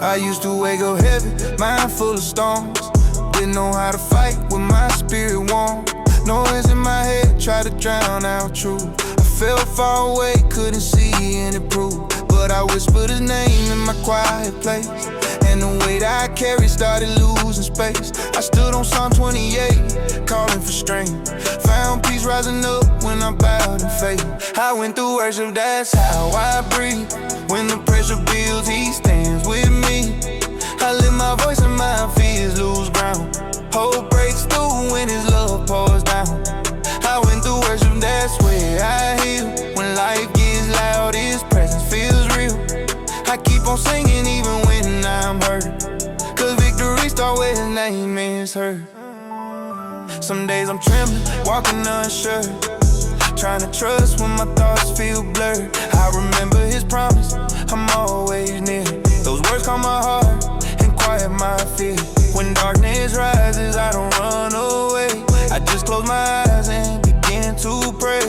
I used to wake up heavy, mind full of storms. Didn't know how to fight with my spirit warm. Noise in my head, try to drown out truth. I felt far away, couldn't see any proof, but I whispered his name in my quiet place, and the weight I carried started losing space. I stood on Psalm 28, calling for strength. Found peace rising up when I bowed in faith. I went through worship, that's how I breathe. When the pressure builds, he stands with me. I lift my voice and my fears lose ground. Hope breaks through when his love pours down. I went through worship, that's where I heal. When life gets loud, his presence feels real. I keep on singing even when I'm hurt, cause victory starts where his name is heard. Some days I'm trembling, walking unsure, trying to trust when my thoughts feel blurred. I remember his promise, I'm always near. Those words calm my heart and quiet my fear. When darkness rises, I don't run away. I just close my eyes and begin to pray.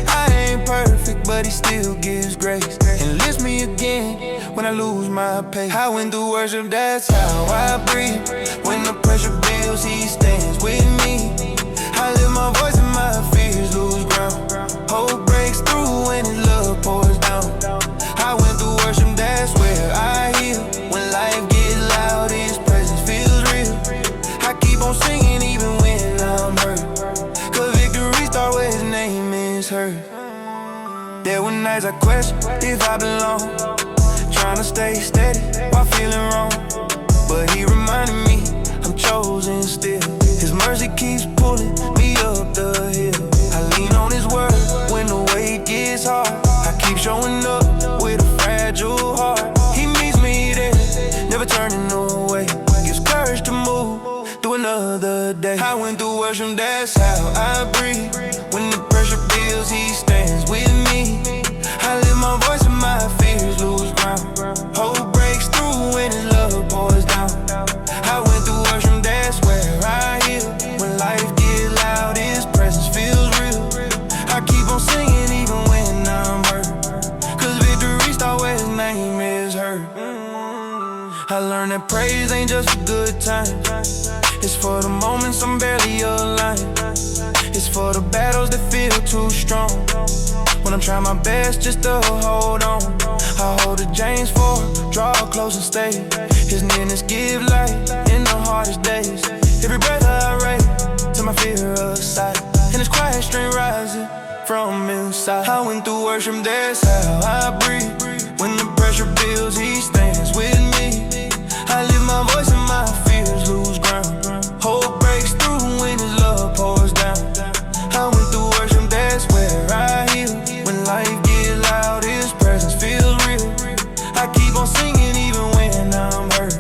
I ain't perfect, but he still gives grace and lifts me again when I lose my pace. I went through worship, that's how I breathe. When the pressure builds, he stands with me. I lift my voice and my fears lose ground. Hope breaks through when his love pours down. I went through worship, that's where I heal. When life gets loud, his presence feels real. I keep on singing even when I'm hurt, cause victory starts where his name is heard. There were nights I questioned if I belong, trying to stay steady while feeling wrong, but he reminded me I'm chosen still. His mercy keeps pulling me up the hill. I lean on his word when the weight gets hard. I keep showing up with a fragile heart. He meets me there, never turning away. Gives courage to move through another day. I went through worship, that's how I breathe. When the pressure builds, he stands with me. I lift my voice and my fears lose ground. Hope breaks through when his love pours down. I went through worship, that's where I heal. When life gets loud, his presence feels real. I keep on singing even when I'm hurt, cause victory starts where his name is heard. I learned that praise ain't just for good times. It's for the moments I'm barely aligned. It's for the battles that feel too strong. When I'm trying my best just to hold on, I hold the James 4, draw close and stay. His nearness give light in the hardest days. Every breath I raise, to my fear aside, and his quiet strength rising from inside. I went through worship, that's how I breathe. When the pressure builds, he stands with me. I lift my voice and my fears lose ground. Hope breaks through when his love pours down. I went through worship, that's where I heal. When life gets loud, his presence feels real. I keep on singing even when I'm hurt,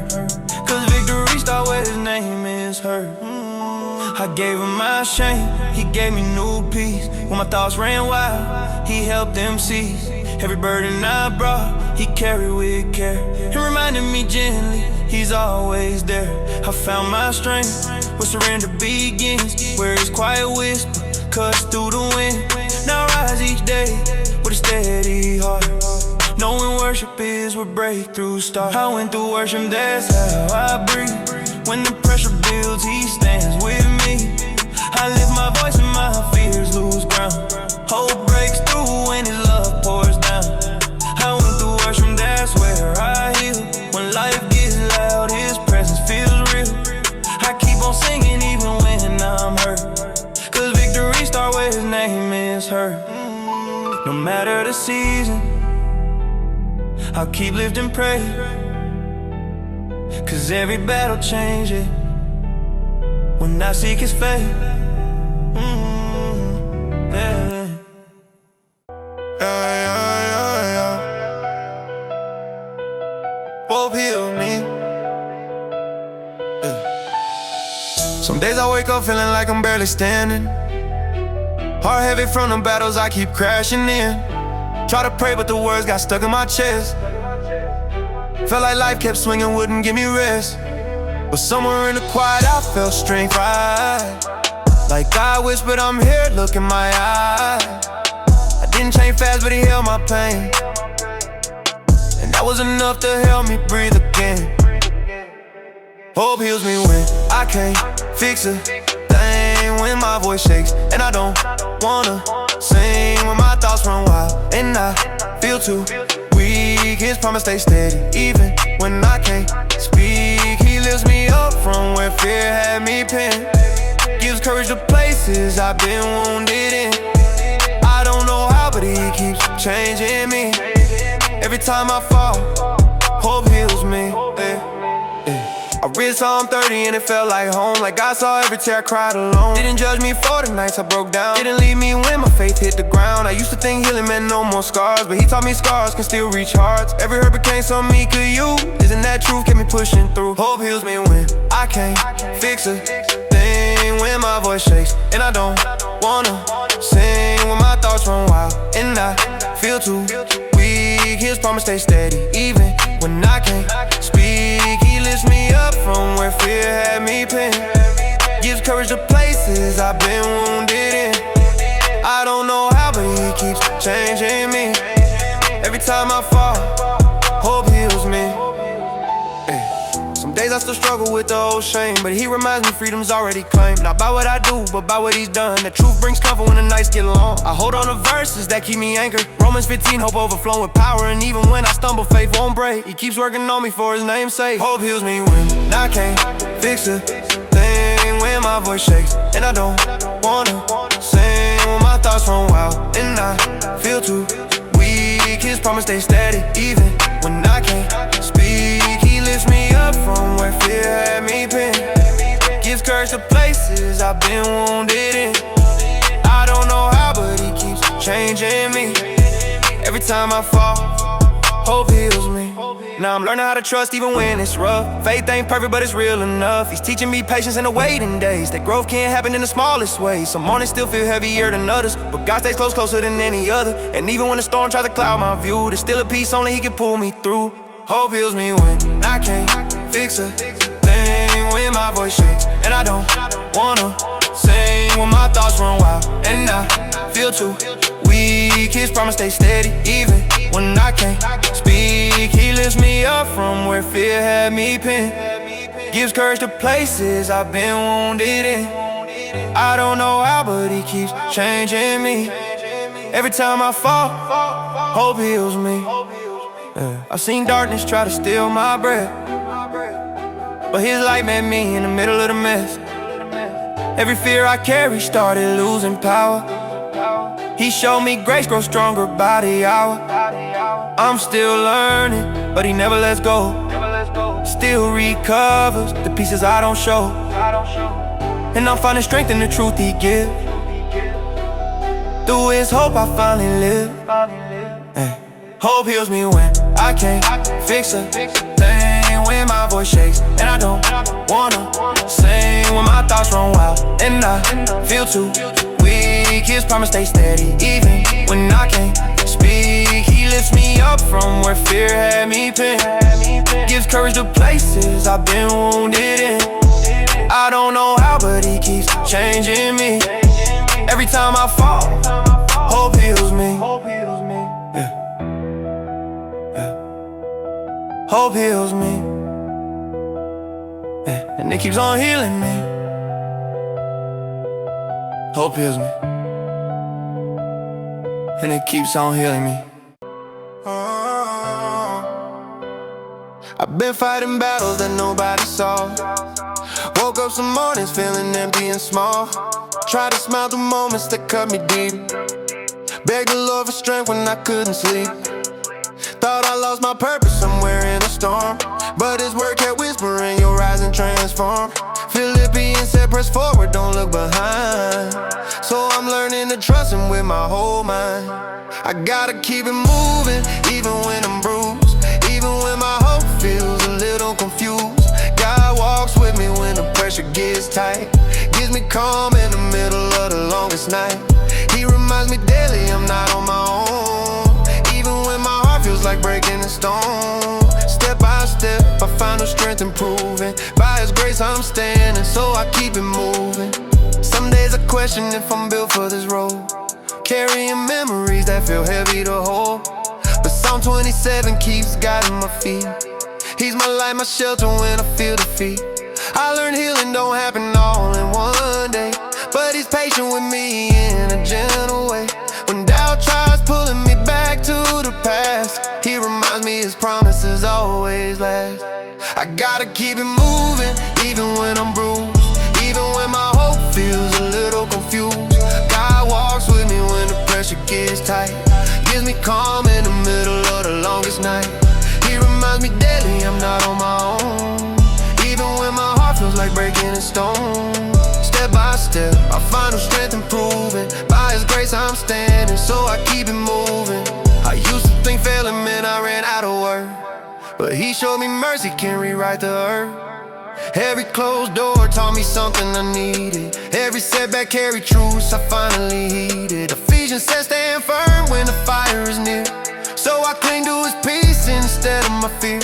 cause victory starts where his name is heard. I gave him my shame, he gave me new peace. When my thoughts ran wild, he helped them cease. Every burden I brought, he carried with care. He reminded me gently, he's always there. I found my strength where surrender begins, where his quiet whisper cuts through the wind. Now I rise each day with a steady heart, knowing worship is where breakthroughs start. I went through worship, that's how I breathe. When the pressure builds, he stands with me. I lift my voice and my fears lose ground. Hope breaks through when his love pours down. I went through worship, that's where I heal. When life gets loud, his presence feels real. I keep on singing even when I'm hurt, cause victory starts where his name is heard. No matter the season, I'll keep lifting praise, cause every battle changes when I seek his face. Yeah. Hope heal me. Some days I wake up feeling like I'm barely standing, heart heavy from the battles I keep crashing in. Try to pray but the words got stuck in my chest. Felt like life kept swinging, wouldn't give me rest. But somewhere in the quiet I felt strength rise. Like God whispered, I'm here, look in my eyes. I didn't change fast but he held my pain, and that was enough to help me breathe again. Hope heals me when I can't fix a thing, when my voice shakes and I don't wanna sing, when my thoughts run wild and I feel too weak. His promise stay steady even when I can't speak. He lifts me up from where fear had me pinned, gives courage to places I've been wounded in. I don't know how, but he keeps changing me. Every time I fall, hope heals me. I read Psalm 30 and it felt like home, like I saw every tear I cried alone. Didn't judge me for the nights I broke down, didn't leave me when my faith hit the ground. I used to think healing meant no more scars, but he taught me scars can still reach hearts. Every hurt became something he could use. Isn't that truth? Kept me pushing through. Hope heals me when I can't fix a thing, when my voice shakes and I don't wanna sing, when my thoughts run wild and I feel too weak. His promise stay steady even when I can't speak. He lifts me up from where fear had me pinned, gives courage to places I've been wounded in. I don't know how, but he keeps changing me. Every time I fall, hope heals me. Some days I still struggle with the old shame, but he reminds me freedom's already claimed. Not by what I do, but by what he's done. The truth brings comfort when the nights get long. I hold on to verses that keep me anchored. Romans 15, hope overflowing with power. And even when I stumble, faith won't break. He keeps working on me for his name's sake. Hope heals me when I can't fix a thing, when my voice shakes and I don't wanna sing, when my thoughts run wild and I feel too weak. His promise stay steady even when I can't speak. He lifts me up from where fear had me pinned, gives courage to places I've been wounded in. I don't know how, but he keeps changing me. Every time I fall, hope heals me. Now I'm learning how to trust even when it's rough. Faith ain't perfect, but it's real enough. He's teaching me patience in the waiting days, that growth can't happen in the smallest ways. Some mornings still feel heavier than others, but God stays close, closer than any other. And even when the storm tries to cloud my view, there's still a peace only he can pull me through. Hope heals me when I can't fix a thing, when my voice shakes and I don't wanna sing, when my thoughts run wild and I feel too weak. His promise stay steady even when I can't speak. He lifts me up from where fear had me pinned, gives courage to places I've been wounded in. I don't know how, but he keeps changing me. Every time I fall, hope heals me. I've seen darkness try to steal my breath, but his light met me in the middle of the mess. Every fear I carry started losing power. He showed me grace grows stronger by the hour. I'm still learning, but he never lets go. Still recovers the pieces I don't show. And I'm finding strength in the truth he gives. Through his hope I finally live. Hope heals me when I can't fix a thing, when my voice shakes and I don't wanna sing, when my thoughts run wild and I feel too weak. His promise stay steady even when I can't speak. He lifts me up from where fear had me pinned, gives courage to places I've been wounded in. I don't know how, but he keeps changing me. Every time I fall, hope heals me. Hope heals me, and it keeps on healing me. Hope heals me, and it keeps on healing me. I've been fighting battles that nobody saw. Woke up some mornings feeling empty and small. Tried to smile through moments that cut me deep. Begged the Lord for strength when I couldn't sleep. Thought I lost my purpose somewhere in a storm, but his word kept whispering, you'll rise and transform. Philippians said press forward, don't look behind. So I'm learning to trust him with my whole mind. I gotta keep it moving, even when I'm bruised, even when my hope feels a little confused. God walks with me when the pressure gets tight, gives me calm in the middle of the longest night. He reminds me daily I'm not on my own, even when my heart feels like breaking a stone. Step by step I find no strength improving. By his grace I'm standing, so I keep it moving. Some days I question if I'm built for this role, carrying memories that feel heavy to hold. But Psalm 27 keeps guiding my feet. He's my light, my shelter when I feel defeat. I learned healing don't happen all in one day, but he's patient with me in a gentle way. When doubt tries pulling me back to the past, he reminds me his promises always last. I gotta keep it moving, even when I'm bruised, even when my hope feels a little confused. God walks with me when the pressure gets tight, gives me calm in the middle of the longest night. He reminds me daily I'm not on my own, even when my heart feels like breaking a stone. Step by step, I find new strength improving. By his grace I'm standing, so I keep it moving. I used to think failing meant I ran out of work, but he showed me mercy can rewrite the earth. Every closed door taught me something I needed. Every setback carried truths I finally heeded. Ephesians says stand firm when the fire is near, so I cling to his peace instead of my fear.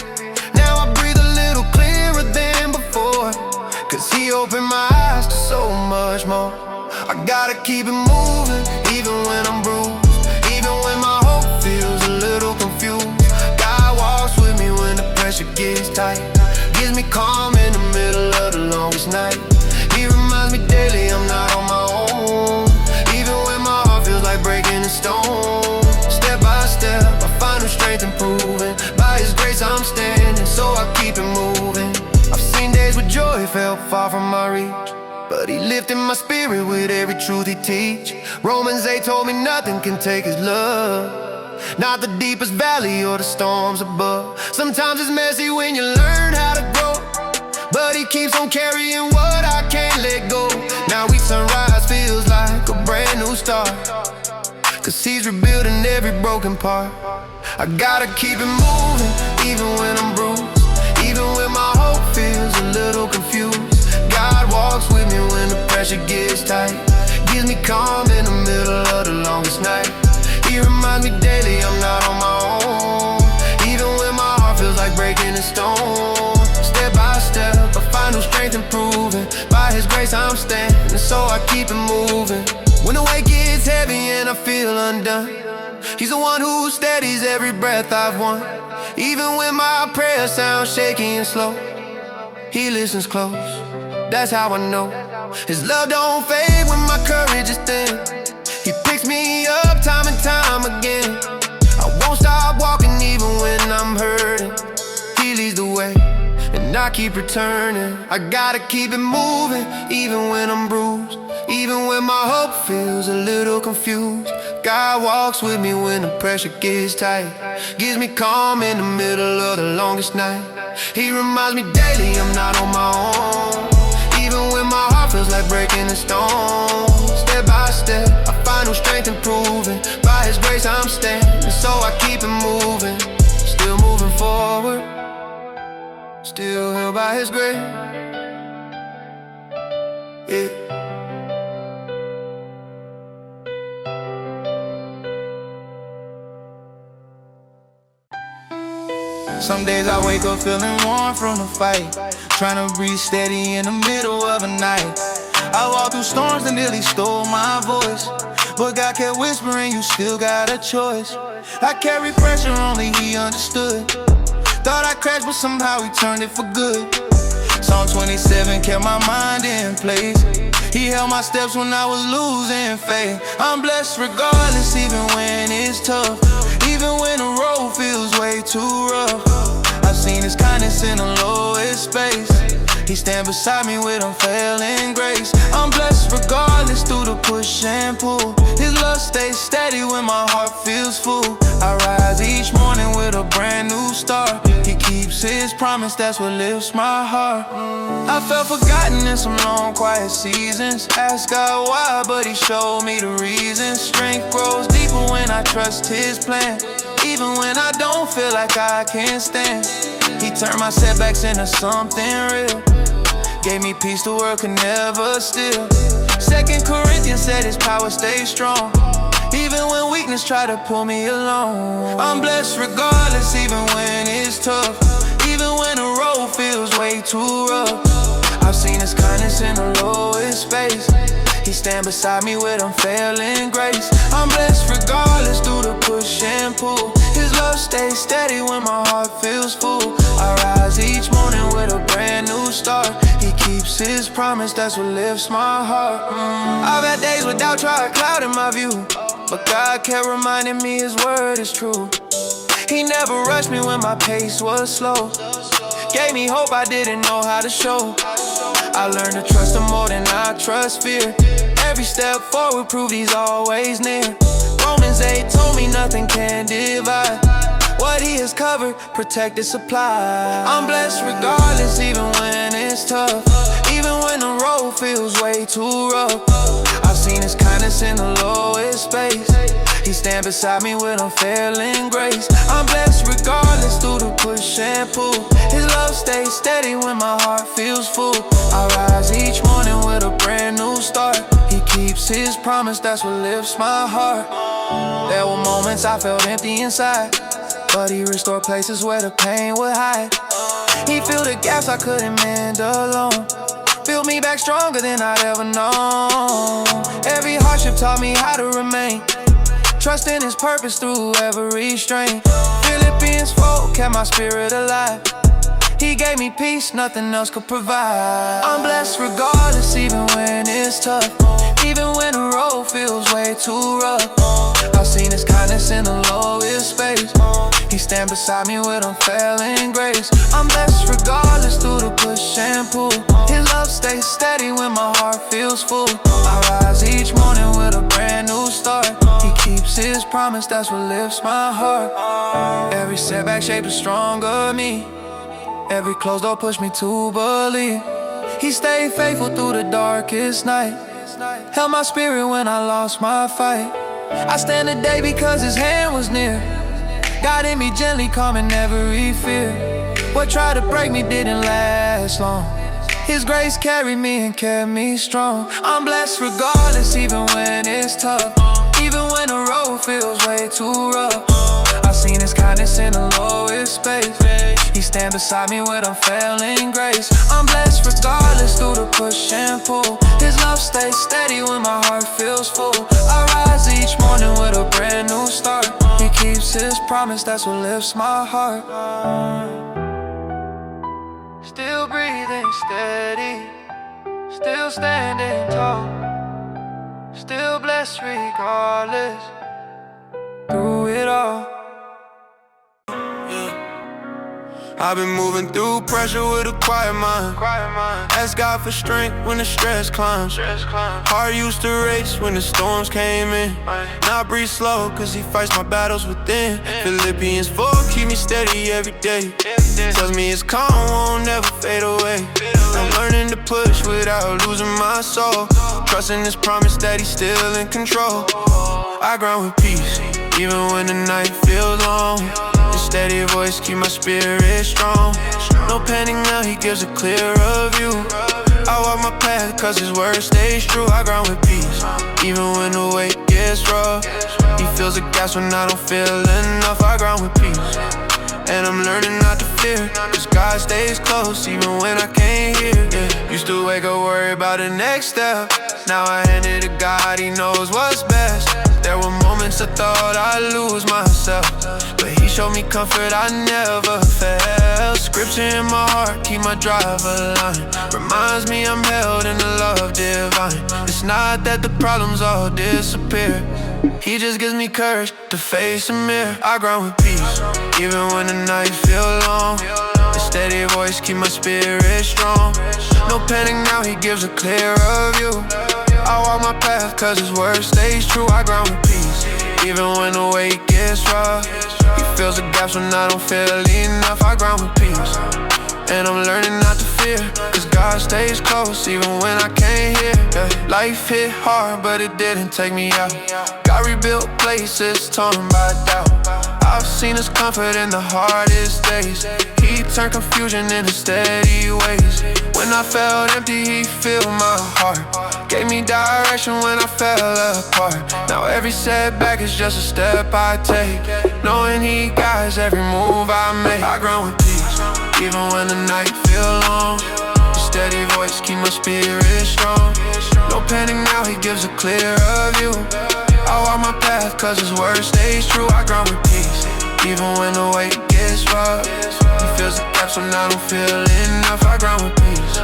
Now I breathe a little clearer than before, cause he opened my eyes to so much more. I gotta keep it moving, even when I'm bruised, even when my hope feels a little confused. God walks with me when the pressure gets tight, gives me calm in the middle of the longest night. He reminds me daily I'm not on my own, even when my heart feels like breaking a stone. Step by step, I find new strength improving. By his grace I'm standing, so I keep it moving. I've seen days where joy felt far from my reach, but he lifted my spirit with every truth he teach. Romans 8 told me nothing can take his love, not the deepest valley or the storms above. Sometimes it's messy when you learn how to grow, but he keeps on carrying what I can't let go. Now each sunrise feels like a brand new start, cause he's rebuilding every broken part. I gotta keep it moving, even when I'm bruised, even when my hope feels a little confused. God walks with me when the pressure gets tight, gives me calm in the middle of the longest night. He reminds me daily I'm not on my own, even when my heart feels like breaking a stone. Step by step, I find new strength improving. By his grace I'm standing, so I keep it moving. When the weight gets heavy and I feel undone, he's the one who steadies every breath I've won. Even when my prayers sound shaky and slow, he listens close, that's how I know. His love don't fade when my courage is thin. He picks me up time and time again. I won't stop walking even when I'm hurting. He leads the way and I keep returning. I gotta keep it moving, even when I'm bruised, even when my hope feels a little confused. God walks with me when the pressure gets tight, gives me calm in the middle of the longest night. He reminds me daily I'm not on my own, even when my heart feels like breaking a stone. Step by step, I find new strength improving. By his grace I'm standing, so I keep it moving. Still moving forward, still held by his grace. Yeah. Some days I wake up feeling worn from the fight, trying to breathe steady in the middle of a night. I walked through storms that nearly stole my voice, but God kept whispering, you still got a choice. I carry pressure, only he understood. Thought I crashed, but somehow he turned it for good. Psalm 27 kept my mind in place. He held my steps when I was losing faith. I'm blessed regardless, even when it's tough, even when the road feels way too rough. I've seen his kindness in the lowest space. He stand beside me with unfailing grace. I'm blessed regardless through the push and pull. His love stays steady when my heart feels full. I rise each morning with a brand new start. He keeps his promise, that's what lifts my heart. I felt forgotten in some long quiet seasons. Asked God why, but he showed me the reason. Strength grows deeper when I trust his plan, even when I don't feel like I can stand. He turned my setbacks into something real, gave me peace the world could never steal. 2 Corinthians said his power stays strong, even when weakness try to pull me along. I'm blessed regardless, even when it's tough, even when the road feels way too rough. I've seen his kindness in the lowest space. He stand beside me with unfailing grace. I'm blessed regardless through the push and pull. His love stays steady when my heart feels full. I rise each morning with a brand new start. He keeps his promise, that's what lifts my heart. I've had days without trying clouding my view, but God kept reminding me his word is true. He never rushed me when my pace was slow, gave me hope I didn't know how to show. I learned to trust him more than I trust fear. Every step forward proved he's always near. Romans 8 told me nothing can divide what he has covered, protected, supplied. I'm blessed regardless, even when it's tough, even when the road feels way too rough. I've seen his kindness in the lowest space. He stand beside me with unfailing grace. I'm blessed regardless through the push and pull. His love stays steady when my heart feels full. I rise each morning with a brand new start. He keeps his promise, that's what lifts my heart. There were moments I felt empty inside, but he restored places where the pain would hide. He filled the gaps I couldn't mend alone, built me back stronger than I'd ever known. Every hardship taught me how to remain, trusting his purpose through every strain. Philippians 4 kept my spirit alive. He gave me peace nothing else could provide. I'm blessed regardless, even when it's tough, even when the road feels way too rough. I've seen his kindness in the lowest space. He stand beside me with unfailing grace. I'm blessed regardless through the push and pull. His love stays steady when my heart feels full. I rise each morning with a brand new start. He keeps his promise, that's what lifts my heart. Every setback shaped a stronger me. Every closed door pushed me to believe. He stayed faithful through the darkest night, held my spirit when I lost my fight. I stand today because his hand was near, guiding me gently, calming every fear. What tried to break me didn't last long. His grace carried me and kept me strong. I'm blessed regardless, even when it's tough, even when the road feels way too rough. I've seen his kindness in the lowest space. He stand beside me with unfailing grace. I'm blessed regardless through the push and pull. His love stays steady when my heart feels full. I rise each morning with a brand new start. He keeps his promise, that's what lifts my heart. Still breathing steady, still standing tall, still blessed regardless through it all. I've been moving through pressure with a quiet mind. Ask God for strength when the stress climbs. Heart used to race when the storms came in. Now I breathe slow cause he fights my battles within. Philippians 4 keep me steady every day. Tells me his calm won't never fade away. I'm learning to push without losing my soul, trusting his promise that he's still in control. I grind with peace even when the night feels long. His steady voice keep my spirit strong. No panic now, he gives a clearer view. I walk my path cause his word stays true. I grind with peace even when the weight gets rough. He fills the gaps when I don't feel enough. I grind with peace, and I'm learning not to fear, cause God stays close even when I can't hear. Used to wake up worried about the next step. Now I hand it to God, he knows what's best. There were moments I thought I'd lose myself, but he showed me comfort I never felt. Scripture in my heart, keep my drive aligned. Reminds me I'm held in the love divine. It's not that the problems all disappear, he just gives me courage to face the mirror. I grind with peace even when the night feel long. The steady voice keep my spirit strong. No panic now, he gives a clearer view. I walk my path cause his word stays true. I grind with peace even when the weight gets rough. He fills the gaps when I don't feel enough. I grind with peace, and I'm learning not to fear, cause God stays close even when I can't hear. Life hit hard but it didn't take me out. God rebuilt places torn by doubt. I've seen his comfort in the hardest days. He turned confusion into steady ways. When I felt empty, he filled my heart, gave me direction when I fell apart. Now every setback is just a step I take, knowing he guides every move I make. I grind with peace even when the night feel long. The steady voice keep my spirit strong. No panic now, he gives a clearer view. I walk my path cause his word stays true. I grind with peace even when the weight gets rough. He fills the gaps gaps when I don't feel enough. I grind with peace,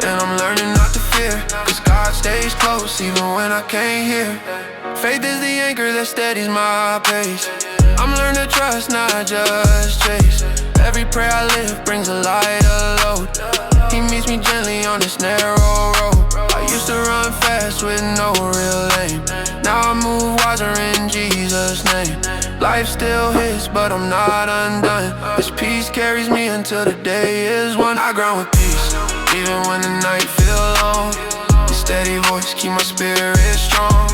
and I'm learning not to fear, cause God stays close even when I can't hear. Faith is the anchor that steadies my pace. I'm learning to trust, not just chase. Every prayer I live brings a lighter load. He meets me gently on this narrow road. I used to run fast with no real aim. Now I move wiser in Jesus' name. Life still hits, but I'm not undone. This peace carries me until the day is won. I grind with peace, even when the night feel long. The steady voice keep my spirit strong.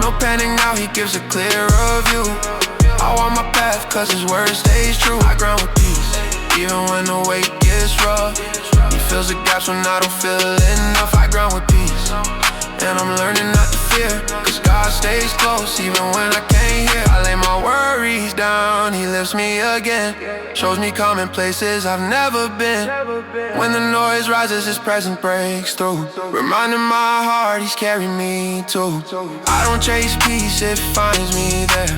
No panic now, he gives a clearer view. I walk my path cause his word stays true. I grind with peace, even when the weight gets rough. He fills the gaps when I don't feel enough. I grind with peace, and I'm learning not to fear, cause God stays close even when I can't hear. I lay my worries down, he lifts me again. Shows me common places I've never been. When the noise rises, his presence breaks through, reminding my heart he's carrying me too. I don't chase peace, it finds me there.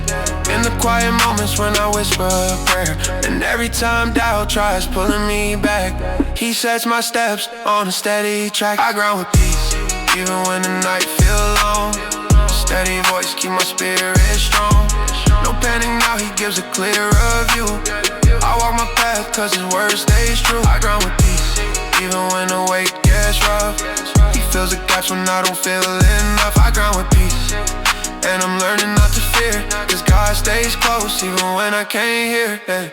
In the quiet moments when I whisper a prayer. And every time doubt tries pulling me back, he sets my steps on a steady track. I grind with peace, even when the night feel long. Steady voice keep my spirit strong. No panic now, he gives a clearer view. I walk my path cause his word stays true. I grind with peace, even when the weight gets rough. He fills the gaps when I don't feel enough. I grind with peace, and I'm learning not to fear, cause God stays close even when I can't hear. Yeah.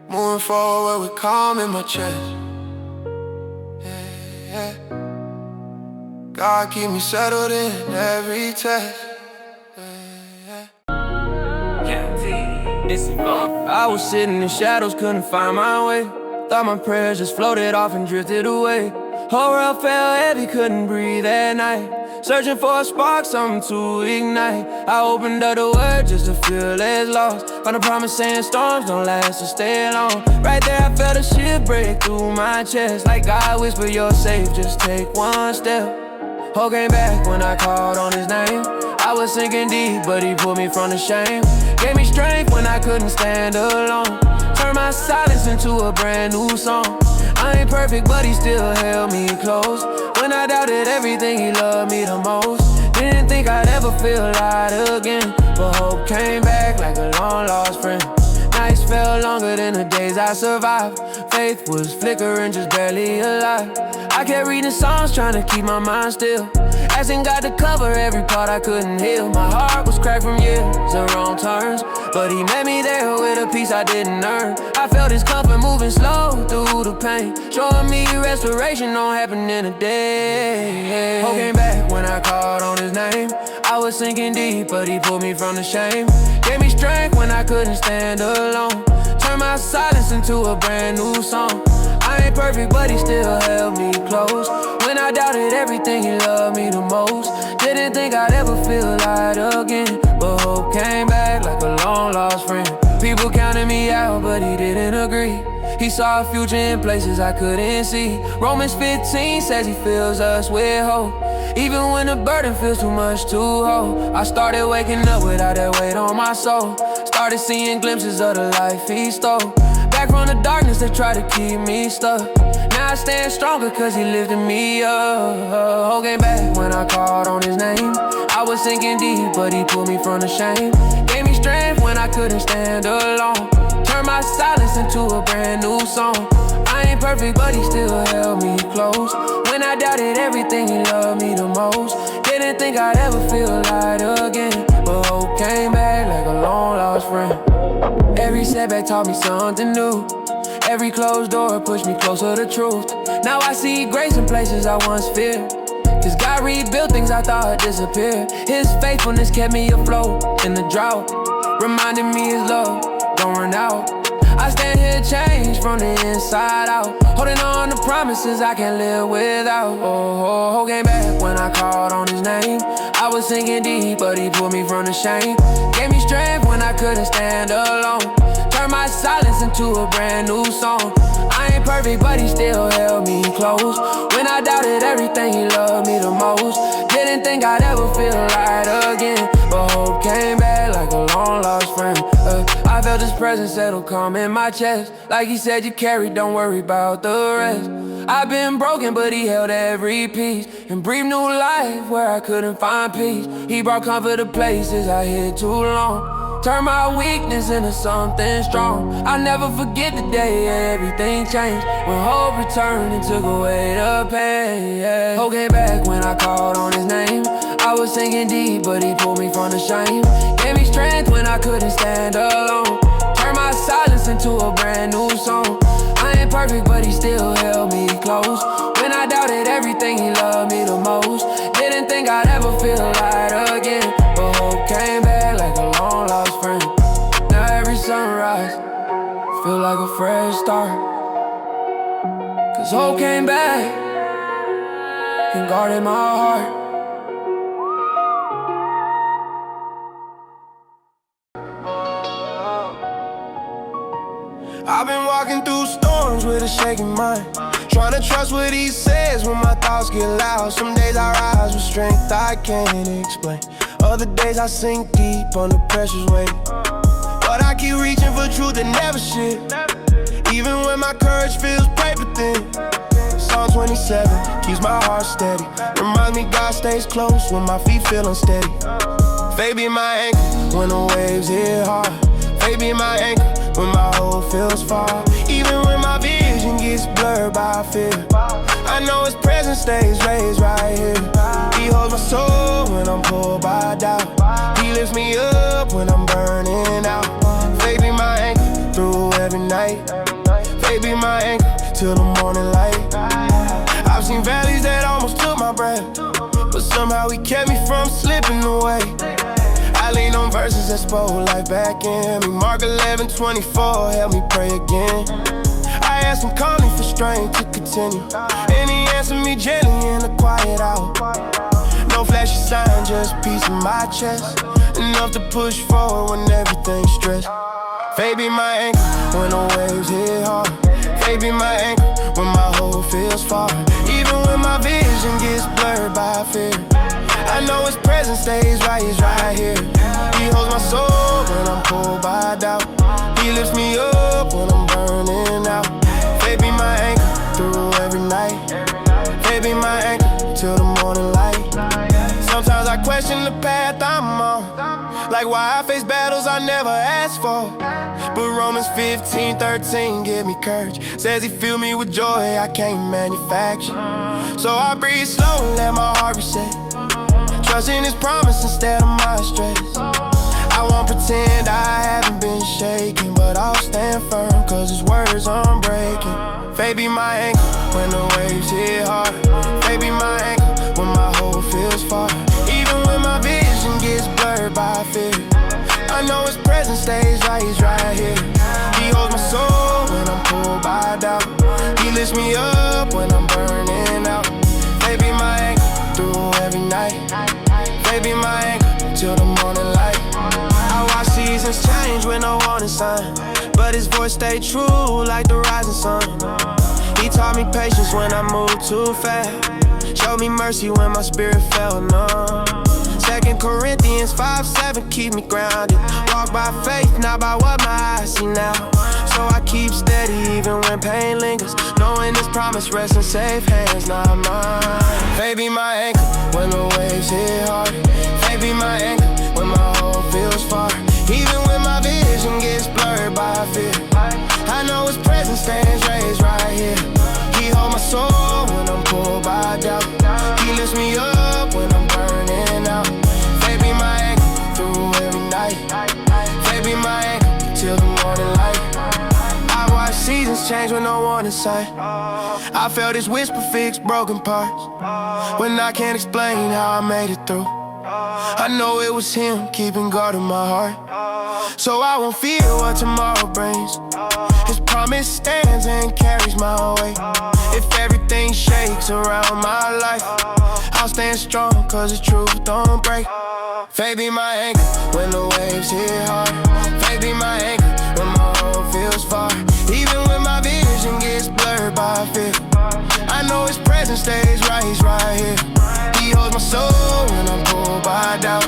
Moving forward with calm in my chest. Yeah. God keep me settled in every test. I was sitting in shadows, couldn't find my way. Thought my prayers just floated off and drifted away. Whole world felt heavy, couldn't breathe at night. Searching for a spark, something to ignite. I opened up the word just to feel less lost. Found a promise saying storms don't last, so stay long. Right there I felt a shift break through my chest. Like God whispered, you're safe, just take one step. Hope came back when I called on his name. I was sinking deep, but he pulled me from the shame. Gave me strength when I couldn't stand alone. Turned my silence into a brand new song. I ain't perfect, but he still held me close. When I doubted everything, he loved me the most. Didn't think I'd ever feel light again, but hope came back like a long lost friend. Nights felt longer than the days I survived. Faith was flickering, just barely alive. I kept reading songs, trying to keep my mind still, asking God to cover every part I couldn't heal. My heart was cracked from years of wrong turns, but he met me there with a peace I didn't earn. I felt his comfort moving slow through the pain, showing me restoration don't happen in a day. Hope came back when I called on his name. I was sinking deep, but he pulled me from the shame. Gave me strength when I couldn't stand alone. Turned my silence into a brand new song. I ain't perfect, but he still held me close. When I doubted everything, he loved me the most. Didn't think I'd ever feel light again, but hope came back like a long lost friend. People counted me out, but he didn't agree. He saw a future in places I couldn't see. Romans 15 says he fills us with hope, even when the burden feels too much to hold. I started waking up without that weight on my soul. Started seeing glimpses of the life he stole. Back from the darkness that tried to keep me stuck. Now I stand stronger cause he lifted me up. Hope came back when I called on his name. I was sinking deep, but he pulled me from the shame. Gave me strength when I couldn't stand alone. Turned my silence into a brand new song. I ain't perfect, but he still held me close. When I doubted everything, he loved me the most. Didn't think I'd ever feel light again, but hope came back like a long lost friend. Every setback taught me something new. Every closed door pushed me closer to truth. Now I see grace in places I once feared, cause God rebuilt things I thought had disappeared. His faithfulness kept me afloat in the drought, reminding me his love don't run out. I stand here changed from the inside out, holding on to promises I can't live without. Oh, came back when I called on his name. I was sinking deep, but he pulled me from the shame. Gave me strength when I couldn't stand alone. Turned my silence into a brand new song. I ain't perfect, but he still held me close. When I doubted everything, he loved me the most. Didn't think I'd ever feel right again, but hope came back like a long lost friend. I felt felt his presence settle calm in my chest. Like he said, you carry, don't worry about the rest. I've been broken, but he held every piece and breathed new life where I couldn't find peace. He brought comfort to places I hid too long. Turn my weakness into something strong. I'll never forget the day everything changed, when hope returned and took away the pain, yeah. Hope came back when I called on his name. I was sinking deep, but he pulled me from the shame. Gave me strength when I couldn't stand alone. Turned my silence into a brand new song. I ain't perfect, but he still held me close. When I doubted everything, he loved me the most. Didn't think I'd ever feel light again, but hope came back like a long lost friend. Now every sunrise feel like a fresh start, 'cause hope came back and guarded my heart. I've been walking through storms with a shaking mind, trying to trust what he says when my thoughts get loud. Some days I rise with strength I can't explain. Other days I sink deep under pressure's weight. But I keep reaching for truth that never shit, even when my courage feels paper thin. Psalm 27 keeps my heart steady, reminds me God stays close when my feet feel unsteady. Faith be my anchor when the waves hit hard. Faith be my anchor when my hope feels far. Even when my vision gets blurred by fear, I know his presence stays raised right here. He holds my soul when I'm pulled by doubt. He lifts me up when I'm burning out. Faith be my anchor through every night. Faith be my anchor till the morning light. I've seen valleys that almost took my breath, but somehow he kept me from slipping away. I lean on verses that spoke life back in me. Mark 11:24, help me pray again. I asked him calmly for strength to continue, and he answered me gently in the quiet hour. No flashy sign, just peace in my chest, enough to push forward when everything's stressed. Faith be my anchor when the waves hit hard. Faith be my anchor when my hope feels far. Even when my vision gets blurred by fear, I know his presence stays right, he's right here. He holds my soul when I'm pulled by doubt. He lifts me up when I'm burning out. Faith be my anchor through every night. Faith be my anchor till the morning light. Sometimes I question the path I'm on, like why I face battles I never asked for. But Romans 15:13 give me courage, says he filled me with joy I can't manufacture. So I breathe slow and let my heart reset, trusting his promise instead of my stress. I won't pretend I haven't been shaken, but I'll stand firm, 'cause his words unbreaking. Faith be my anchor when the waves hit hard. Faith be my anchor when my hope feels far. Even when my vision gets blurred by fear, I know his presence stays right, he's right here. He holds my soul when I'm pulled by doubt. He lifts me up when I'm burning out. Faith be my anchor through every night. Faith be my anchor till the morning light. I watch seasons change with no warning sign, but his voice stayed true like the rising sun. He taught me patience when I moved too fast, showed me mercy when my spirit felt numb. 2 Corinthians 5:7 keep me grounded. Walk by faith, not by what my eyes see now. So I keep steady even when pain lingers, knowing this promise rests in safe hands, not mine. Faith be my anchor when the waves hit hard. Faith be my anchor when my hope feels far. Even when my vision gets blurred by fear, I know his presence stands raised right here. He holds my soul when I'm pulled by doubt. He lifts me up when I'm burning out. Faith be my anchor through every night. Faith be my anchor till the morning light. I watch seasons change with no warning sign. I felt his whisper fix broken parts when I can't explain how I made it through. I know it was him keeping guard of my heart, so I won't fear what tomorrow brings. His promise stands and carries my weight. If everything shakes around my life, I'll stand strong, 'cause the truth don't break. Faith be my anchor when the waves hit hard. Faith be my anchor when my hope feels far. Even when my vision gets blurred by fear, I know his presence stays right, he's right here. He holds my soul when I'm pulled by doubt.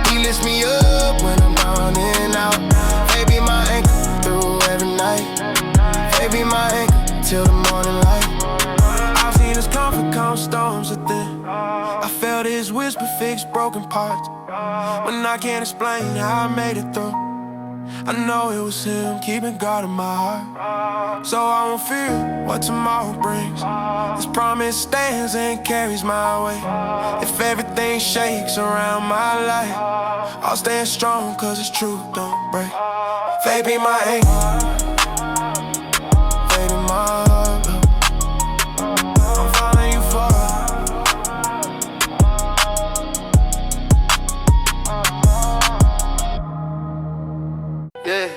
He lifts me up when I'm down and out. Faith be my anchor till the morning light. I've seen his comfort calm storms within. I felt his whisper fix broken parts. When I can't explain how I made it through, I know it was him keeping God in my heart. So I won't fear what tomorrow brings. This promise stands and carries my way. If everything shakes around my life, I'll stand strong cause it's truth don't break. Faith be my anchor, faith in my heart. I'm following you far. Yeah.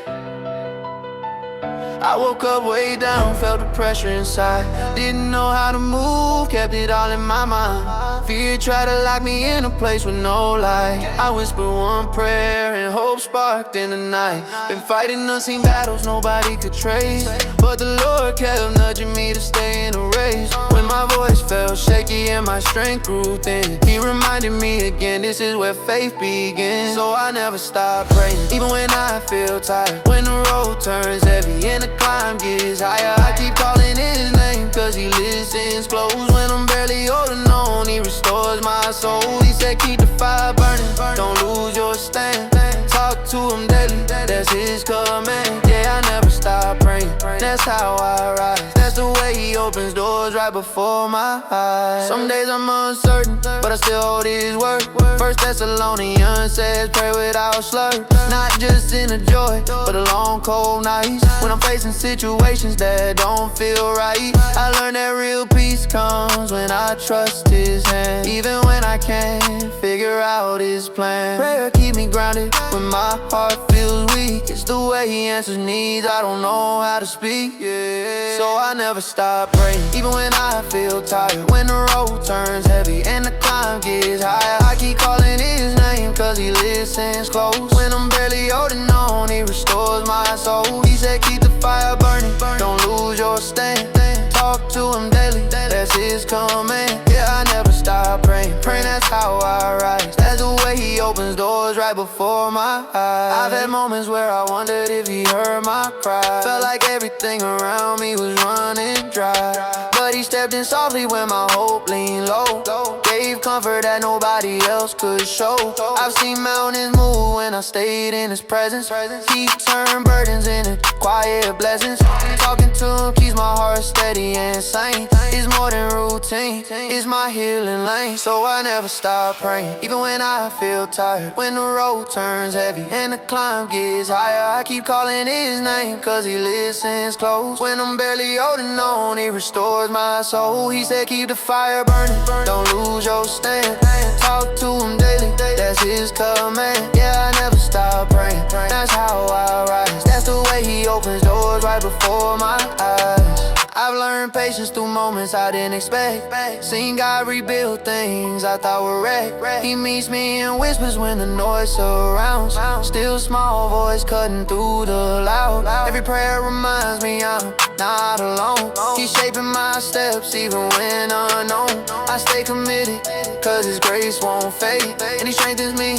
I woke up way down, felt the pressure inside. Didn't know how to move, kept it all in my mind. Fear tried to lock me in a place with no light. I whispered one prayer and hope sparked in the night. Been fighting unseen battles nobody could trace, but the Lord kept nudging me to stay in a race. When my voice felt shaky and my strength grew thin, He reminded me again, this is where faith begins. So I never stop praying, even when I feel tired. When the road turns heavy and the climb gets higher, I keep calling His name cause He listens close. When I'm barely holding on, He restores my soul. He said keep the fire burning, don't lose your stand. Talk to Him daily, that's His command. Yeah, I never stop praying, that's how I rise. That's the way He opens doors right before my eyes. Some days I'm uncertain, but I still hold His word. First Thessalonians says pray without slur. Not just in the joy, but the long cold nights. When I'm facing situations that don't feel right, I learned that real peace comes when I trust His hand. Even when I can't figure out His plan, prayer keep me grounded when my heart feels weak. It's the way He answers needs, I don't know how to speak, yeah. So I never stop praying, even when I feel tired. When the road turns heavy and the climb gets higher, I keep calling His name cause He listens close. When I'm barely holding on, He restores my soul. He said keep the fire burning, don't lose your stand. Talk to Him daily, that's His command. Yeah, I never stop praying, that's how I rise. That's the way He opens doors right before my eyes. I've had moments where I wondered if He heard my cry. Felt like everything around me was running dry, but He stepped in softly when my hope leaned low. Gave comfort that nobody else could show. I've seen mountains move when I stayed in His presence. He turned burdens into quiet blessings. Talking to Him keeps my heart steady and sane. It's more than routine, it's my healing lane. So I never stop praying, even when I feel tired. When the road turns heavy and the climb gets higher, I keep calling His name cause He listens close. When I'm barely holding on, He restores my soul. He said keep the fire burning, don't lose your stand. Talk to Him daily, that's His command. Yeah, I never stop praying, that's how I rise. That's the way He opens doors right before my eyes. I've learned patience through moments I didn't expect. Seen God rebuild things I thought were wrecked. He meets me in whispers when the noise surrounds. Still small voice cutting through the loud. Every prayer reminds me I'm not alone. He's shaping my steps even when unknown. I stay committed cause His grace won't fade, and He strengthens me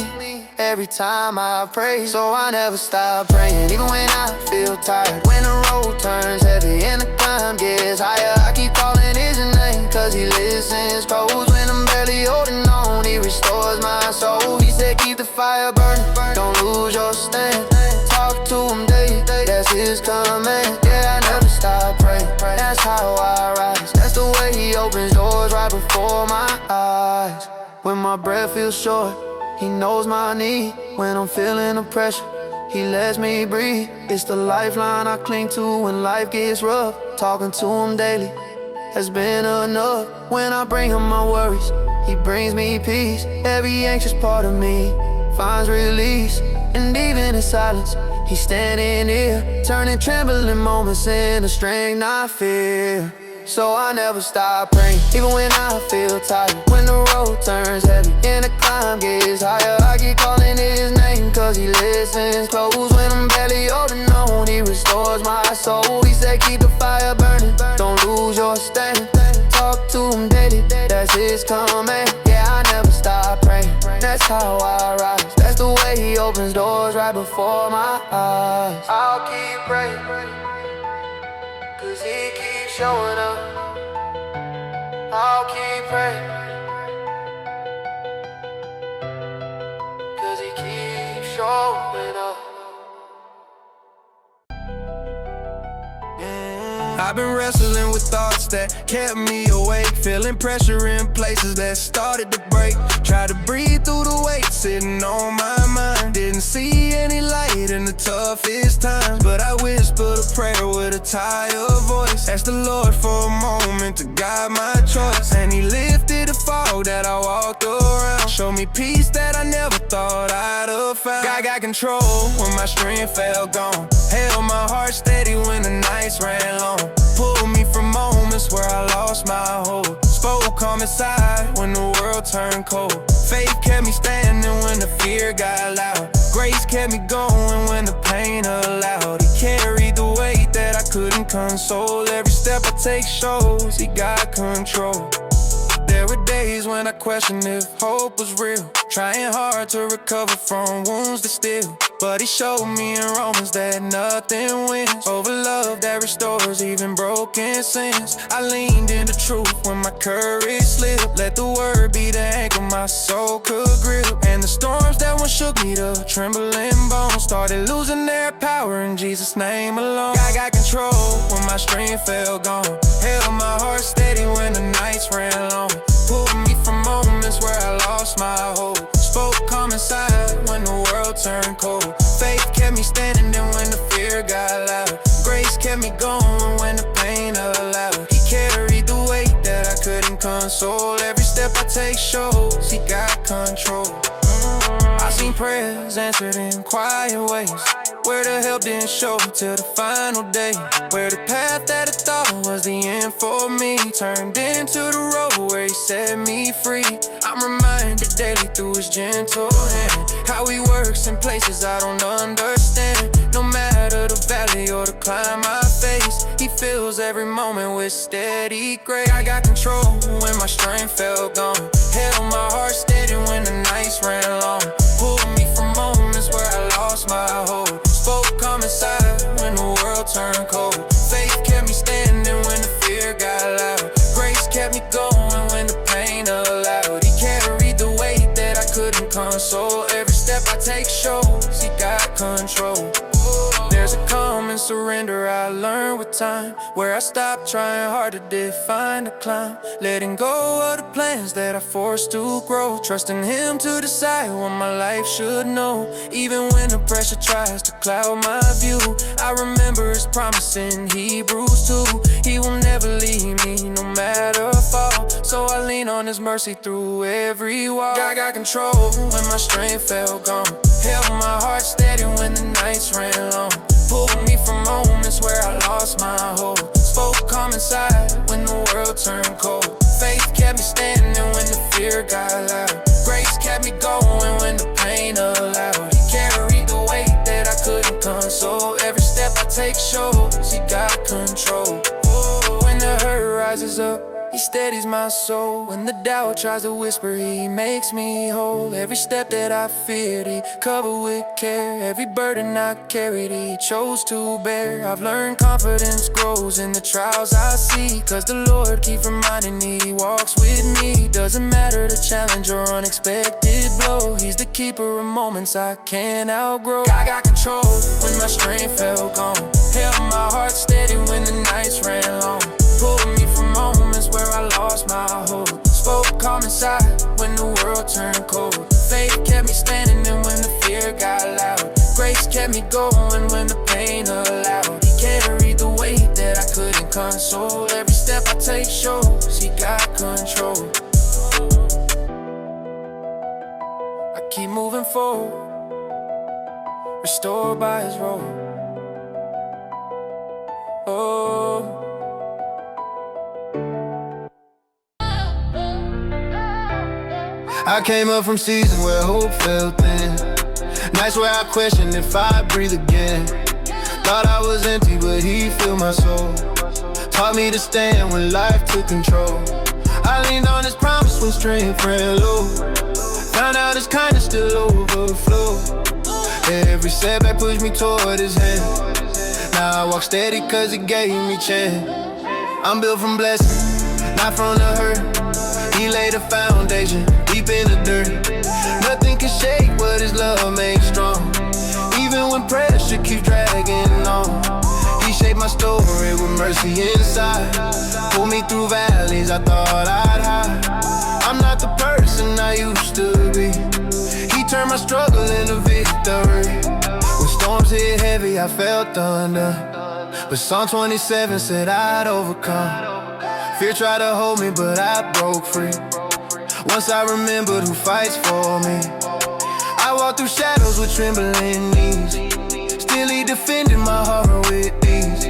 every time I pray. So I never stop praying, even when I feel tired. When the road turns heavy and the climb gets higher, I keep calling His name cause He listens close. When I'm barely holding on, He restores my soul. He said keep the fire burning, don't lose your stand. Talk to Him daily, that's His command. Yeah, I never stop praying, that's how I rise. That's the way He opens doors right before my eyes. When my breath feels short, He knows my need. When I'm feeling the pressure, He lets me breathe. It's the lifeline I cling to when life gets rough. Talking to Him daily has been enough. When I bring Him my worries, He brings me peace. Every anxious part of me finds release. And even in silence, He's standing here, turning trembling moments into strength, not fear. So I never stop praying, even when I feel tired. When the road turns heavy and the climb gets higher, I keep calling His name cause He listens close. When I'm barely holding on, He restores my soul. He said keep the fire burning, don't lose your stand. Talk to Him daily, that's His command. Yeah, I never stop praying, that's how I rise. That's the way He opens doors right before my eyes. I'll keep praying cause He keeps showing up. I'll keep praying, 'cause he keeps showing up. I've been wrestling with thoughts that kept me awake, feeling pressure in places that started to break. Tried to breathe through the weight sitting on my mind. Didn't see any light in the toughest times, but I whispered a prayer with a tired voice. Asked the Lord for a moment to guide my choice, and he lifted the fog that I walked around. Showed me peace that I never thought I'd have found. God got control when my strength fell gone. Held my heart steady when the nights ran long. Pulled me from moments where I lost my hope. Spoke calm inside when the world turned cold. Faith kept me standing when the fear got loud. Grace kept me going when the pain allowed. He carried the weight that I couldn't console. Every step I take shows he got control. There were days when I questioned if hope was real, trying hard to recover from wounds that still. But he showed me in Romans that nothing wins over love that restores even broken sins. I leaned into truth when my courage slipped. Let the word be the anchor my soul could grip. And the storms that once shook me to trembling bones started losing their power in Jesus' name alone. I got control when my strength fell gone. Held my heart steady when the nights ran long. Pulled me from moments where I lost my hope. Spoke calm inside when the world turned cold. Faith kept me standing then when the fear got loud. Grace kept me going when the pain allowed. He carried the weight that I couldn't console. Every step I take shows he got control. I seen prayers answered in quiet ways, where the help didn't show till the final day. Where the path that I thought was the end for me turned into the road where he set me free. I'm reminded daily through his gentle hand how he works in places I don't understand. No matter the valley or the climb I face, he fills every moment with steady grace. I got control when my strength fell gone. Held my heart steady when the nights ran long. Pulled me from moments where I lost my hope. Spoke calm inside when the world turned cold. Faith kept me standing when the fear got loud. Grace kept me going when the pain allowed. He carried the weight that I couldn't console. Every step I take shows he got control. There's a calm and surrender I learned with time, where I stopped trying hard to define the climb. Letting go of the plans that I forced to grow. Trusting him to decide what my life should know. Even when the pressure tries to cloud my view, I remember his promise in Hebrews 2. He will never leave me no matter fall. So I lean on his mercy through every wall. God got control when my strength fell gone. Held my heart steady when the nights ran long. Pulled me from moments where I lost my hope. Spoke calm inside when the world turned cold. Faith kept me standing when the fear got loud. Grace kept me going when the pain allowed. He carried the weight that I couldn't console. Every step I take shows he got control. When the hurt rises up, he steadies my soul. When the doubt tries to whisper, he makes me whole. Every step that I feared, he covered with care. Every burden I carried, he chose to bear. I've learned confidence grows in the trials I see, 'cause the Lord keeps reminding me he walks with me. Doesn't matter the challenge or unexpected blow, he's the keeper of moments I can't outgrow. I got control when my strength fell gone. Held my heart steady when the nights ran long. Pulled me from moments where I lost my hope. Spoke calm inside when the world turned cold. Faith kept me standing and when the fear got loud. Grace kept me going when the pain allowed. He carried the weight that I couldn't console. Every step I take shows he got control. I keep moving forward, restored by his robe. Oh, I came up from seasons where hope felt thin. Nights where I questioned if I'd breathe again. Thought I was empty, but he filled my soul. Taught me to stand when life took control. I leaned on his promise when strength ran low. Found out his kindness still overflow. Every setback pushed me toward his hand. Now I walk steady 'cause he gave me chance. I'm built from blessings, not from the hurt. He laid a foundation deep in the dirt. Nothing can shake what his love makes strong. Even when pressure keeps dragging on, he shaped my story with mercy inside. Pulled me through valleys I thought I'd hide. I'm not the person I used to be. He turned my struggle into victory. When storms hit heavy, I felt thunder, but Psalm 27 said I'd overcome. Fear tried to hold me, but I broke free. Once I remembered who fights for me. I walked through shadows with trembling knees. Still he defended my heart with ease.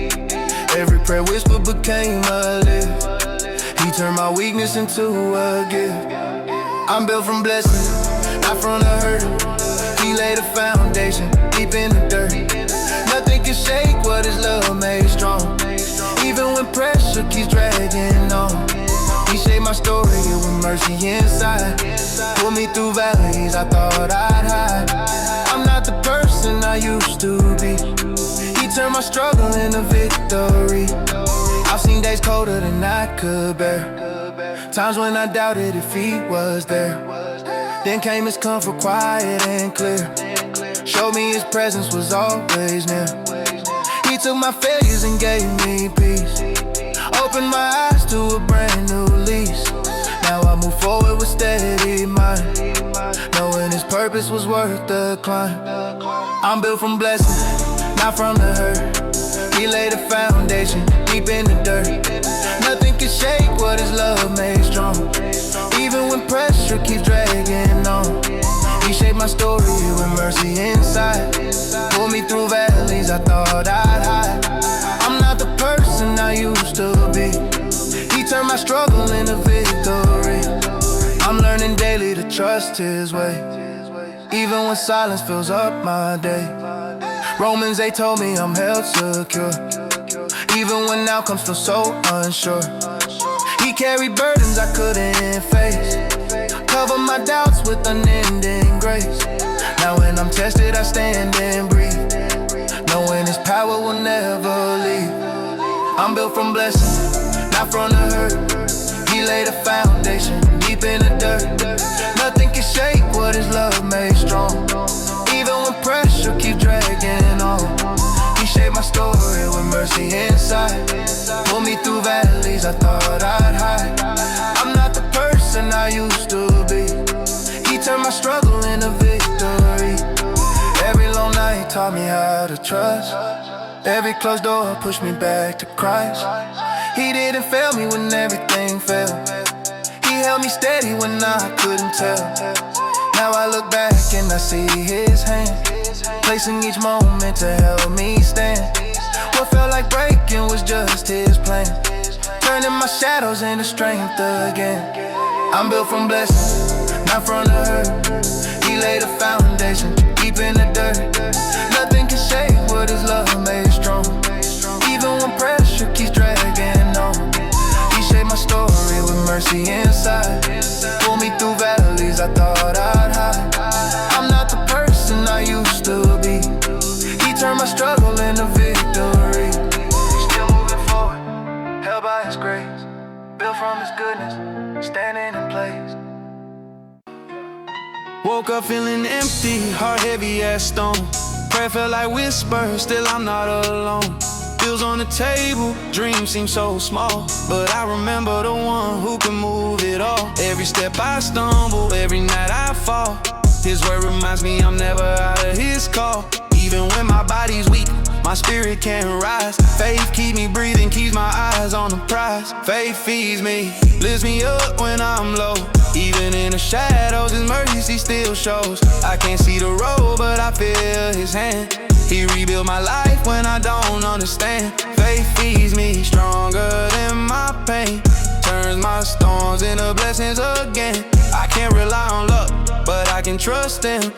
Every prayer whisper became a lift. He turned my weakness into a gift. I'm built from blessings, not from the hurt. He laid a foundation deep in the dirt. Nothing can shake what his love made strong. Even when pressure keeps dragging on, he shaped my story with mercy inside. Pulled me through valleys I thought I'd hide. I'm not the person I used to be. He turned my struggle into victory. I've seen days colder than I could bear, times when I doubted if he was there. Then came his comfort, quiet and clear. Showed me his presence was always near. He took my failures and gave me peace. Opened my eyes to a brand new lease. Now I move forward with steady mind, knowing his purpose was worth the climb. I'm built from blessings, not from the hurt. He laid a foundation deep in the dirt. Nothing can shake what his love made strong. Even when pressure keeps dragging on, he shaped my story with mercy inside. Pulled me through valleys I thought I'd hide. I'm not the person I used to be. He turned my struggle into victory. I'm learning daily to trust his way, even when silence fills up my day. Romans 8 told me I'm held secure, even when outcomes feel so unsure. He carried burdens I couldn't face, cover my doubts with unending grace. Now when I'm tested I stand and breathe, knowing his power will never leave. I'm built from blessings, not from the hurt. He laid a foundation deep in the dirt. Nothing can shake what his love made strong. Even when pressure keeps dragging on, he shaped my story with mercy inside. Pulled me through valleys I thought I'd hide. I'm not the person I used to be. He turned my struggle into victory. Every long night taught me how to trust. Every closed door pushed me back to Christ. He didn't fail me when everything failed. He held me steady when I couldn't tell. Now I look back and I see his hand, placing each moment to help me stand. What felt like breaking was just his plan, turning my shadows into strength again. I'm built from blessings, not from the hurt. He laid a foundation deep in the dirt. Nothing can shake what his love made strong. Even when pressure keeps dragging on, he shaped my story with mercy inside. Pulled me through valleys I thought I'd hide. I'm not the person I used to be. He turned my struggle into victory. Still moving forward, held by his grace, built from his goodness, standing in place. Woke up feeling empty, heart heavy as stone. Prayer felt like whispers, still I'm not alone. Bills on the table, dreams seem so small, but I remember the one who can move it all. Every step I stumble, every night I fall, his word reminds me I'm never out of his call. Even when my body's weak, my spirit can rise. Faith keeps me breathing, keeps my eyes on the prize. Faith feeds me, lifts me up when I'm low. Even in the shadows, his mercy still shows. I can't see the road, but I feel his hand. He rebuilt my life when I don't understand. Faith feeds me stronger than my pain, turns my storms into blessings again. I can't rely on luck, but I can trust him.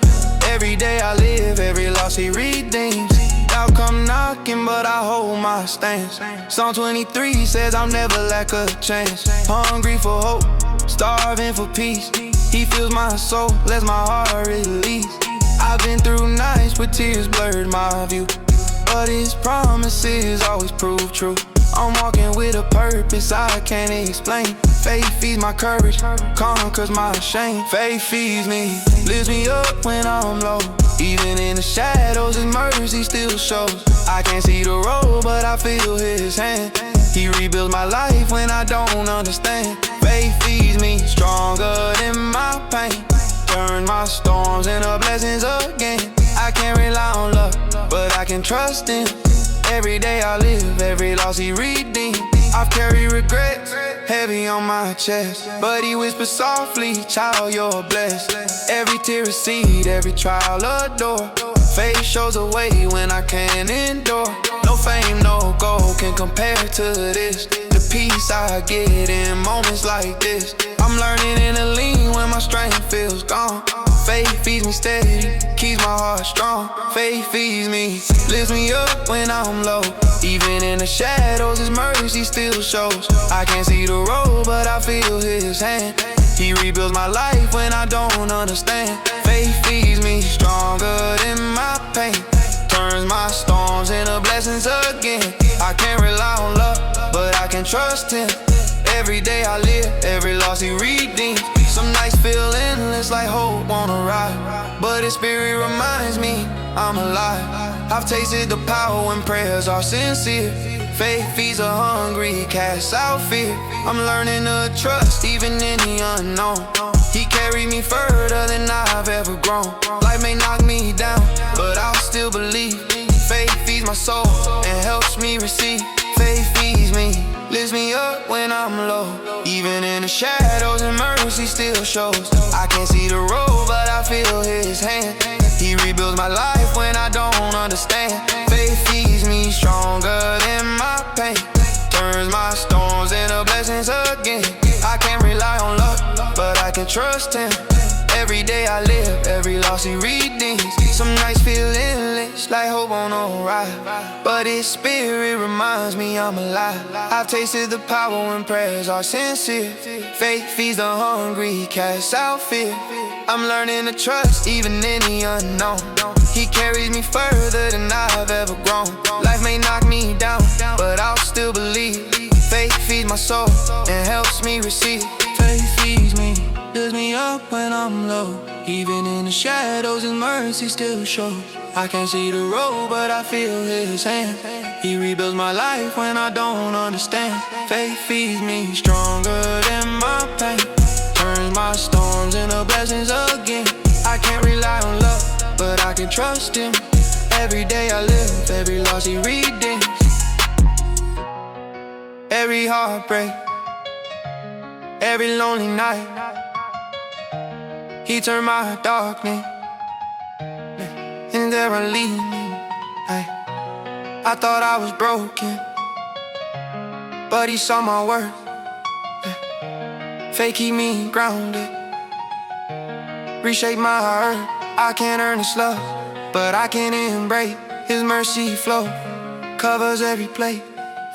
Every day I live, every loss he redeems. Doubt come knocking, but I hold my stance. Psalm 23 says I'll never lack a chance. Hungry for hope, starving for peace. He fills my soul, lets my heart release. I've been through nights where tears blurred my view, but his promises always prove true. I'm walking with a purpose I can't explain. Faith feeds my courage, conquers my shame. Faith feeds me, lifts me up when I'm low. Even in the shadows, His mercy still shows. I can't see the road, but I feel His hand. He rebuilds my life when I don't understand. Faith feeds me, stronger than my pain. Turn my storms into blessings again. I can't rely on luck, but I can trust Him. Every day I live, every loss He redeemed. I've carried regrets, heavy on my chest, but He whispers softly, child, you're blessed. Every tear a seed, every trial a door. Faith shows a way when I can't endure. No fame, no gold can compare to this. The peace I get in moments like this. I'm learning in the lean when my strength feels gone. Faith feeds me steady, keeps my heart strong. Faith feeds me, lifts me up when I'm low. Even in the shadows, His mercy still shows. I can't see the road, but I feel His hand. He rebuilds my life when I don't understand. Faith feeds me, stronger than my pain. Turns my storms into blessings again. I can't rely on luck, but I can trust Him. Every day I live, every loss He redeems. Some nights feel endless like hope on a ride, but His Spirit reminds me I'm alive. I've tasted the power when prayers are sincere. Faith feeds the hungry, casts out fear. I'm learning to trust even in the unknown. He carried me further than I've ever grown. Life may knock me down, but I'll still believe. Faith feeds my soul and helps me receive. Faith feeds me, lifts me up when I'm low. Even in the shadows, His mercy still shows. I can't see the road, but I feel His hand. He rebuilds my life when I don't understand. Faith feeds me, stronger than my pain. Turns my storms into blessings again. I can't rely on luck, but I can trust Him. Every day I live, every loss He redeems. Some nights feel endless, like hope on a ride, but His Spirit reminds me I'm alive. I've tasted the power when prayers are sincere. Faith feeds the hungry, casts out fear. I'm learning to trust even in the unknown. He carries me further than I've ever grown. Life may knock me down, but I'll still believe. Faith feeds my soul and helps me receive. Faith feeds me, lifts me up when I'm low. Even in the shadows, His mercy still shows. I can't see the road, but I feel His hand. He rebuilds my life when I don't understand. Faith feeds me, stronger than my pain. Turns my storms into blessings again. I can't rely on luck, but I can trust Him. Every day I live, every loss He redeems. Every heartbreak, every lonely night, He turned my darkness and there I lead me. I thought I was broken, but He saw my worth. Faith keep me grounded, reshape my heart. I can't earn His love, but I can embrace His mercy flow. Covers every place,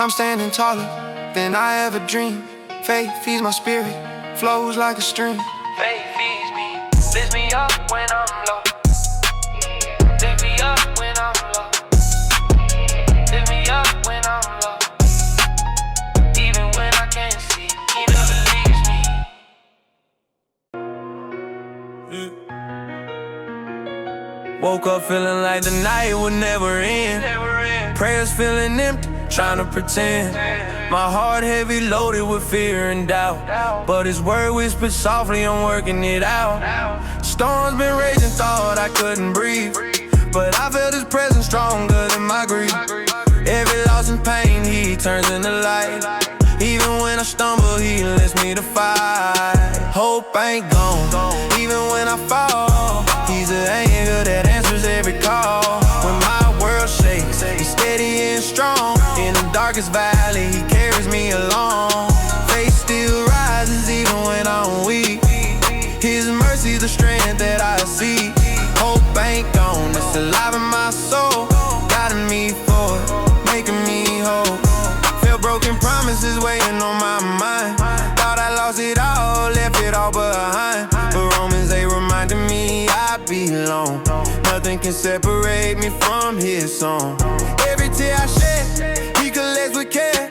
I'm standing taller than I ever dreamed. Faith feeds my spirit, flows like a stream. Faith feeds me, lifts me up when I'm low. Lift me up when I'm low. Lift me up when I'm low. Even when I can't see, He never leaves me. Woke up feeling like the night would never end. Prayers feeling empty, trying to pretend. My heart heavy loaded with fear and doubt, but His word whispered softly, I'm working it out. Storms been raging, thought I couldn't breathe, but I felt His presence stronger than my grief. Every loss and pain He turns into light. Even when I stumble, He lets me to fight. Hope ain't gone, even when I fall. He's an anchor that answers every call. When my world shakes, He's steady and strong. In the darkest valley, He carries me along. Faith still rises even when I'm weak. His mercy's the strength that I see. Hope ain't gone, it's alive in my soul, guiding me forward, making me whole. Feel broken promises weighing on my mind. Thought I lost it all, left it all behind, but Romans 8 reminded me I belong. Nothing can separate me from His song. Every tear I shed, He collects with care.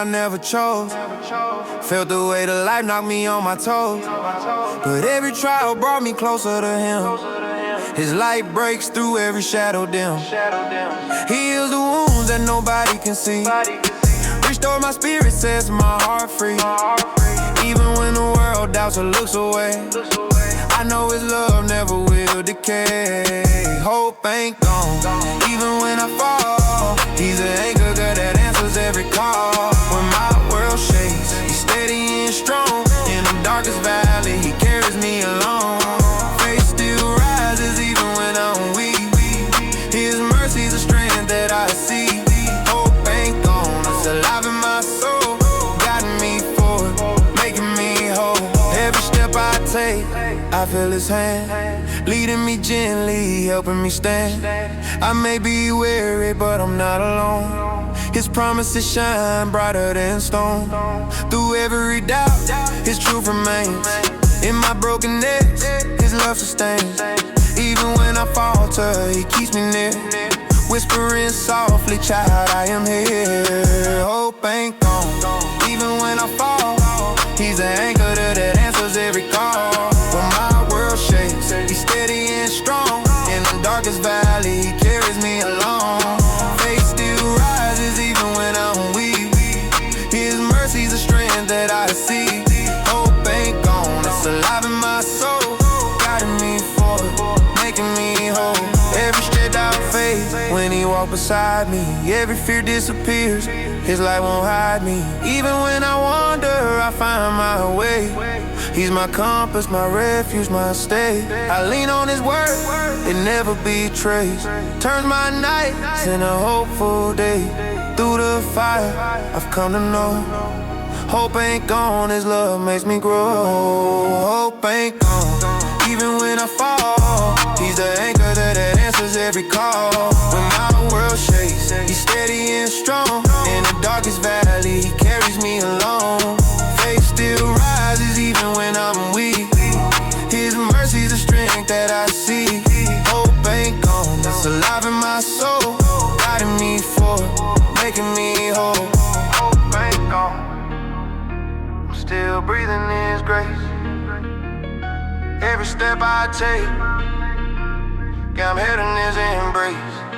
I never chose. Felt the weight of life knock me on my toes. But every trial brought me closer to him. His light breaks through every shadow dim. He heals the wounds that nobody can see. Restore my spirit, sets my heart free. Even when the world doubts or looks away, I know his love never will decay. Hope ain't gone, even when I fall. He's an anchor, girl, that answers every call. When my world shakes, he's steady and strong. In the darkest valley, he carries me along. Faith still rises even when I'm weak. His mercy's the strength that I see. Hope ain't gone, it's alive in my soul. Guiding me forward, making me whole. Every step I take, I feel his hand, leading me gently, helping me stand. I may be weary, but I'm not alone. His promises shine brighter than stone. Through every doubt, his truth remains. In my brokenness, his love sustains. Even when I falter, he keeps me near, whispering softly, child, I am here. Hope ain't gone, even when I fall. He's the anchor that answers every call. When my world shakes, he's steady and strong. In the darkest valley, he carries me along. Faith still rises even when I'm weak. His mercy's the strength that I see. Hope ain't gone, it's alive in my soul. Guiding me forward, making me whole. Every stretched out faith, when he walks beside me, every fear disappears. His light won't hide me. Even when I wander, I find my way. He's my compass, my refuge, my stay. I lean on his word, it never betrays. Turns my nights into a hopeful day. Through the fire, I've come to know. Hope ain't gone, his love makes me grow. Hope ain't gone, even when I fall. He's the anchor that answers every call. When my world shakes, he's steady and strong. In the darkest valley, he carries me along. Faith still rises even when I'm weak. His mercy's the strength that I see. Hope ain't gone, it's alive in my soul. Guiding me forward, making me whole. Hope ain't gone, I'm still breathing in his grace. Every step I take, yeah, I'm heading his embrace.